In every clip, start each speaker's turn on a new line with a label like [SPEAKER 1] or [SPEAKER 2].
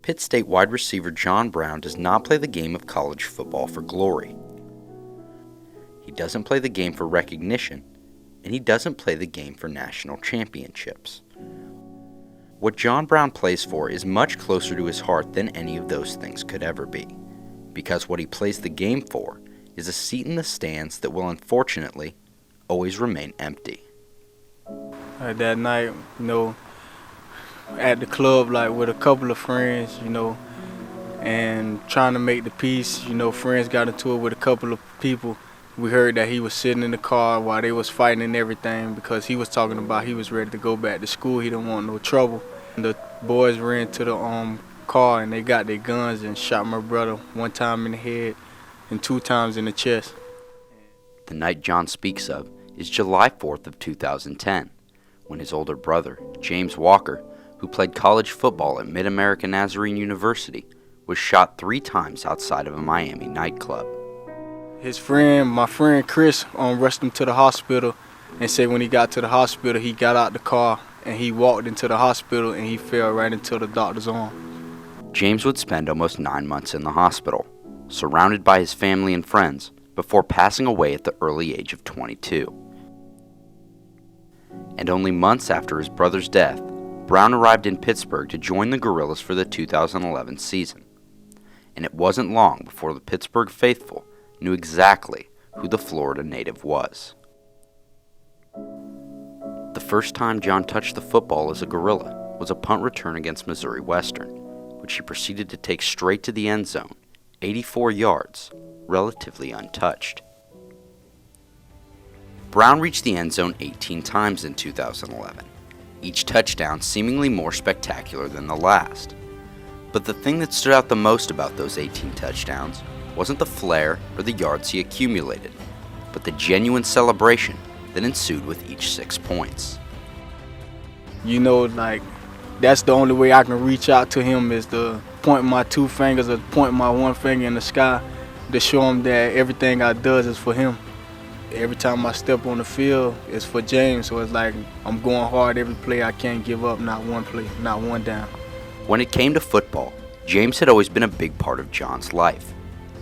[SPEAKER 1] Pitt State wide receiver John Brown does not play the game of college football for glory. He doesn't play the game for recognition, and he doesn't play the game for national championships. What John Brown plays for is much closer to his heart than any of those things could ever be, because what he plays the game for is a seat in the stands that will unfortunately always remain empty.
[SPEAKER 2] That night, at the club, with a couple of friends, and trying to make the peace, friends got into it with a couple of people. We heard that he was sitting in the car while they was fighting and everything because he was talking about he was ready to go back to school. He didn't want no trouble. The boys ran to the car and they got their guns and shot my brother one time in the head and 2 times in the chest.
[SPEAKER 1] The night John speaks of is July 4th of 2010, when his older brother, James Walker, who played college football at Mid-American Nazarene University, was shot 3 times outside of a Miami nightclub.
[SPEAKER 2] My friend Chris, rushed him to the hospital and said when he got to the hospital, he got out the car and he walked into the hospital and he fell right into the doctor's arm.
[SPEAKER 1] James would spend almost 9 months in the hospital, surrounded by his family and friends, before passing away at the early age of 22. And only months after his brother's death, Brown arrived in Pittsburgh to join the Gorillas for the 2011 season. And it wasn't long before the Pittsburgh faithful knew exactly who the Florida native was. The first time John touched the football as a Gorilla was a punt return against Missouri Western, which he proceeded to take straight to the end zone, 84 yards, relatively untouched. Brown reached the end zone 18 times in 2011, each touchdown seemingly more spectacular than the last. But the thing that stood out the most about those 18 touchdowns wasn't the flair or the yards he accumulated, but the genuine celebration that ensued with each 6 points.
[SPEAKER 2] That's the only way I can reach out to him is to point my 2 fingers or point my 1 finger in the sky to show him that everything I does is for him. Every time I step on the field, it's for James, so it's like I'm going hard every play. I can't give up, not one play, not one down.
[SPEAKER 1] When it came to football, James had always been a big part of John's life,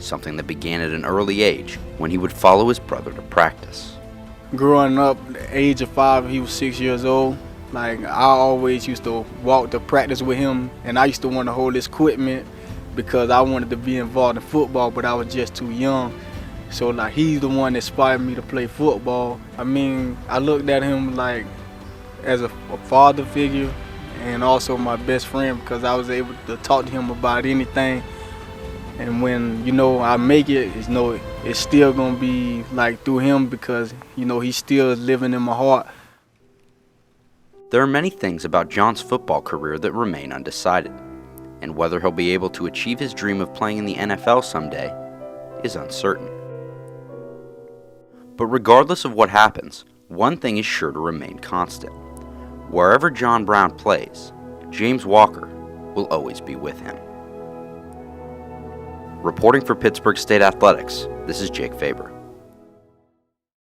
[SPEAKER 1] something that began at an early age when he would follow his brother to practice.
[SPEAKER 2] Growing up, at the age of 5, he was 6 years old. I always used to walk to practice with him, and I used to want to hold his equipment because I wanted to be involved in football, but I was just too young. So he's the one that inspired me to play football. I looked at him as a father figure and also my best friend because I was able to talk to him about anything. And when I make it, it's still gonna be through him because he's still living in my heart.
[SPEAKER 1] There are many things about John's football career that remain undecided, and whether he'll be able to achieve his dream of playing in the NFL someday is uncertain. But regardless of what happens, one thing is sure to remain constant. Wherever John Brown plays, James Walker will always be with him. Reporting for Pittsburgh State Athletics, this is Jake Faber.